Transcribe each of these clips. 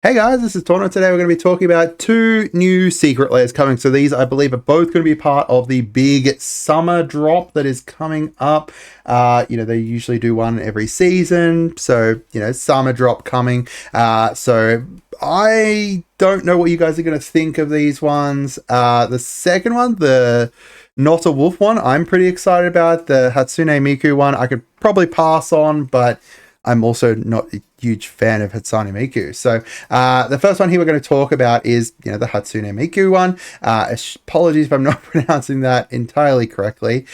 Hey guys, this is Tauna. Today we're going to be talking about two new secret layers coming. So these, I believe, are both going to be part of the big summer drop that is coming up. They usually do one every season. So, summer drop coming. So I don't know what you guys are going to think of these ones. The second one, the NOTAWOLF one, I'm pretty excited about. The Hatsune Miku one, I could probably pass on, but I'm also not a huge fan of Hatsune Miku. So the first one here we're going to talk about is, the Hatsune Miku one. Apologies if I'm not pronouncing that entirely correctly.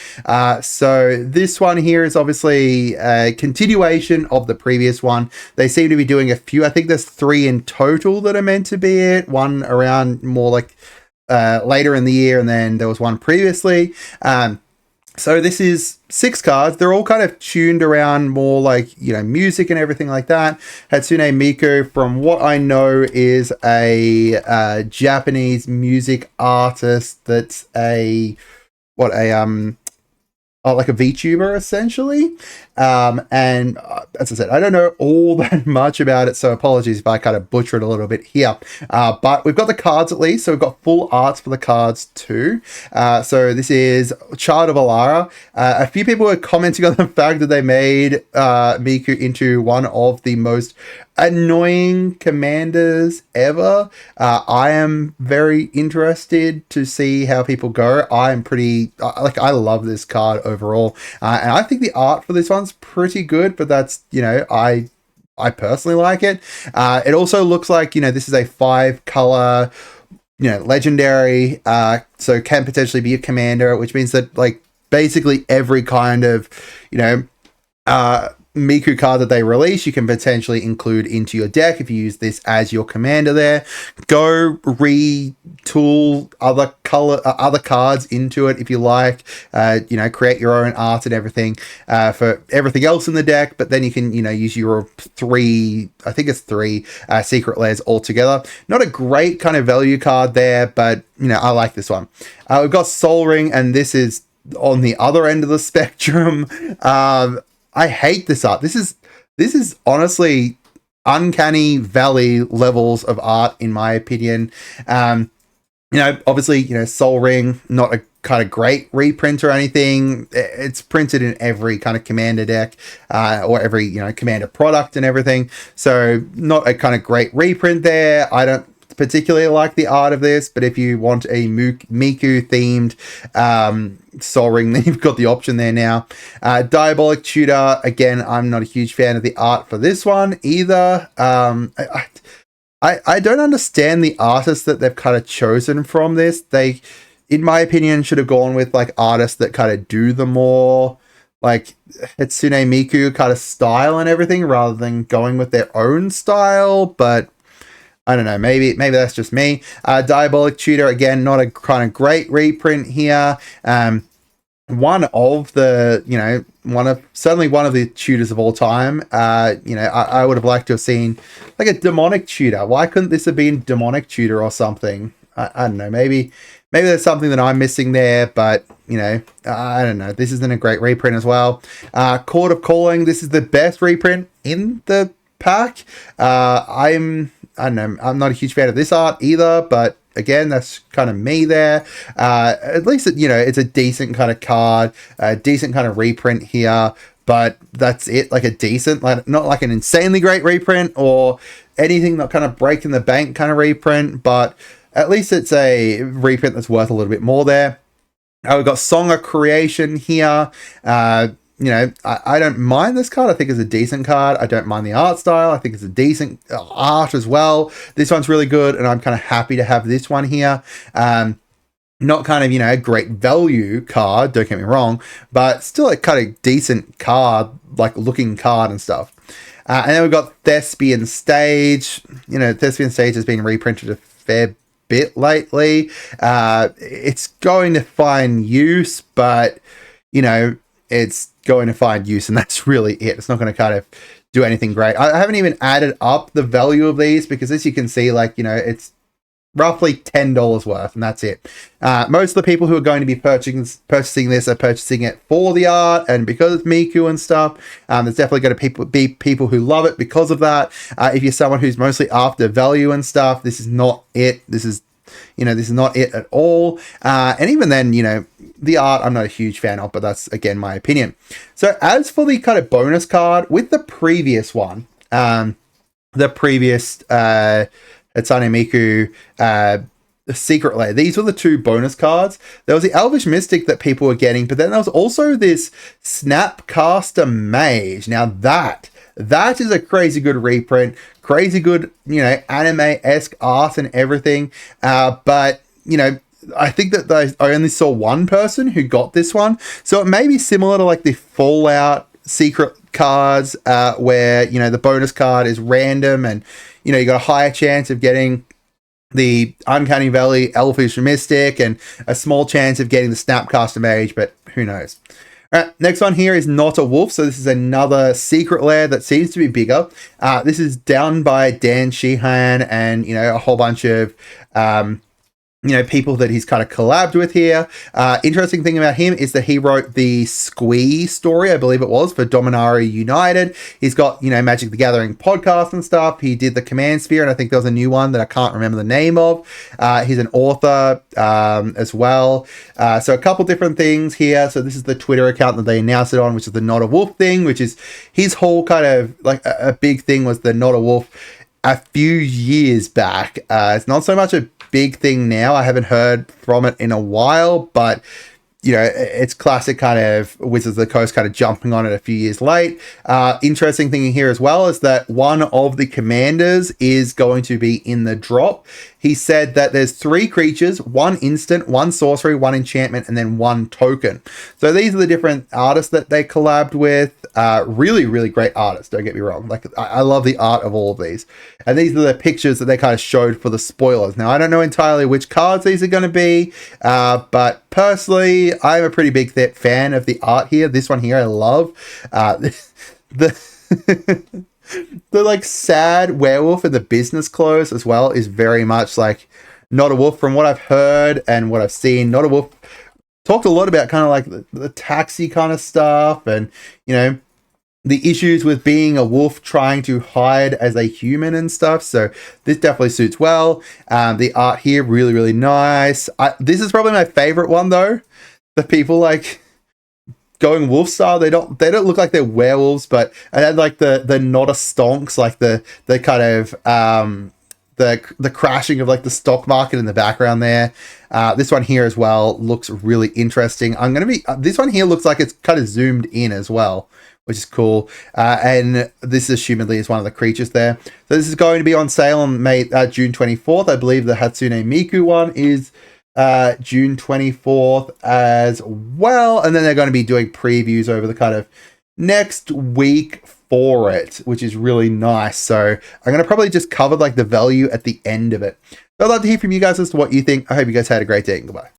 So this one here is obviously a continuation of the previous one. They seem to be doing a few. I think there's 3 in total that are meant to be it. One around more like later in the year, and then there was one previously. So this is 6 cards. They're all kind of tuned around more like, music and everything like that. Hatsune Miku, from what I know, is a Japanese music artist that's like a VTuber essentially. And as I said, I don't know all that much about it, so apologies if I kind of butcher it a little bit here. But we've got the cards at least, so we've got full arts for the cards too. So this is Child of Alara. A few people were commenting on the fact that they made Miku into one of the most annoying commanders ever. I am very interested to see how people go. I love this card overall, and I think the art for this one's pretty good, but that's, I personally like it. It also looks like, this is a 5-color, legendary, so can potentially be a commander, which means that basically every kind of, Miku card that they release, you can potentially include into your deck if you use this as your commander there. Go retool other cards into it if you like. Create your own art and everything for everything else in the deck, but then you can, use your 3, I think it's 3 secret layers altogether. Not a great kind of value card there, but, I like this one. We've got Soul Ring, and this is on the other end of the spectrum. I hate this art. This is honestly uncanny valley levels of art, in my opinion. Obviously, Soul Ring, not a kind of great reprint or anything. It's printed in every kind of commander deck, or every, commander product and everything. So not a kind of great reprint there. I don't particularly like the art of this, but if you want a Miku themed Soul Ring, then you've got the option there now. Diabolic Tutor, again, I'm not a huge fan of the art for this one either. I don't understand the artists that they've kind of chosen from this. They, in my opinion, should have gone with artists that kind of do the more Hatsune Miku kind of style and everything, rather than going with their own style. But I don't know, maybe that's just me. Diabolic Tutor, again, not a kind of great reprint here. One of the, certainly one of the tutors of all time. I would have liked to have seen a demonic tutor. Why couldn't this have been demonic tutor or something? I don't know, maybe there's something that I'm missing there, but, I don't know. This isn't a great reprint as well. Court of Calling, this is the best reprint in the pack. I don't know, I'm not a huge fan of this art either, but again, that's kind of me there. At least, it's a decent kind of card, a decent kind of reprint here, but that's it, a decent, not an insanely great reprint or anything that kind of breaking the bank kind of reprint, but at least it's a reprint that's worth a little bit more there. We've got Song of Creation here. I don't mind this card. I think it's a decent card. I don't mind the art style. I think it's a decent art as well. This one's really good, and I'm kind of happy to have this one here. Not kind of, a great value card, don't get me wrong, but still a kind of decent card, looking card and stuff. And then we've got Thespian Stage. Thespian Stage has been reprinted a fair bit lately. It's going to find use, but, it's going to find use, and that's really it. It's not going to kind of do anything great. I haven't even added up the value of these because, as you can see, it's roughly $10 worth, and that's it. Most of the people who are going to be purchasing this are purchasing it for the art, and because it's Miku and stuff, there's definitely going to be people who love it because of that. If you're someone who's mostly after value and stuff, this is not it. This is not it at all. And even then, the art I'm not a huge fan of, but that's again my opinion. So as for the kind of bonus card with the previous one, the previous Hatsune Miku Secret Lair, these were the two bonus cards. There was the Elvish Mystic that people were getting, but then there was also this Snapcaster Mage. Now that is a crazy good reprint, crazy good, anime-esque art and everything. But, I think that I only saw one person who got this one. So it may be similar to like the Fallout secret cards, where, the bonus card is random and, you got a higher chance of getting the Uncanny Valley Elfish Mystic and a small chance of getting the Snapcaster Mage, but who knows. All right, next one here is NOTAWOLF. So this is another secret lair that seems to be bigger. This is done by Dan Sheehan and, a whole bunch of, people that he's kind of collabed with here. Interesting thing about him is that he wrote the Squee story, I believe it was, for Dominaria United. He's got, Magic the Gathering podcast and stuff. He did the Command Sphere, and I think there was a new one that I can't remember the name of. He's an author as well. So a couple different things here. So this is the Twitter account that they announced it on, which is the NOTAWOLF thing, which is his whole kind of like a big thing was the NOTAWOLF a few years back. It's not so much a big thing now. I haven't heard from it in a while, but it's classic kind of Wizards of the Coast kind of jumping on it a few years late. Interesting thing here as well is that one of the commanders is going to be in the drop. He said that there's 3 creatures, 1 instant, 1 sorcery, 1 enchantment, and then 1 token. So these are the different artists that they collabed with. Really, really great artists, don't get me wrong. Like, I love the art of all of these. And these are the pictures that they kind of showed for the spoilers. Now, I don't know entirely which cards these are going to be, but personally, I'm a pretty big fan of the art here. This one here I love. The like sad werewolf in the business clothes as well is very much like NOTAWOLF. From what I've heard and what I've seen, NOTAWOLF talked a lot about kind of like the taxi kind of stuff and, the issues with being a wolf trying to hide as a human and stuff. So this definitely suits well. The art here, really, really nice. This is probably my favorite one though. The people like going wolf style, they don't look like they're werewolves, but and then like the not a stonks, like the kind of the crashing of like the stock market in the background there. This one here as well looks really interesting. This one here looks like it's kind of zoomed in as well, which is cool. And this assumedly is one of the creatures there. So this is going to be on sale on June 24th. I believe the Hatsune Miku one is June 24th as well. And then they're going to be doing previews over the kind of next week for it, which is really nice. So I'm going to probably just cover like the value at the end of it. I'd love to hear from you guys as to what you think. I hope you guys had a great day and goodbye.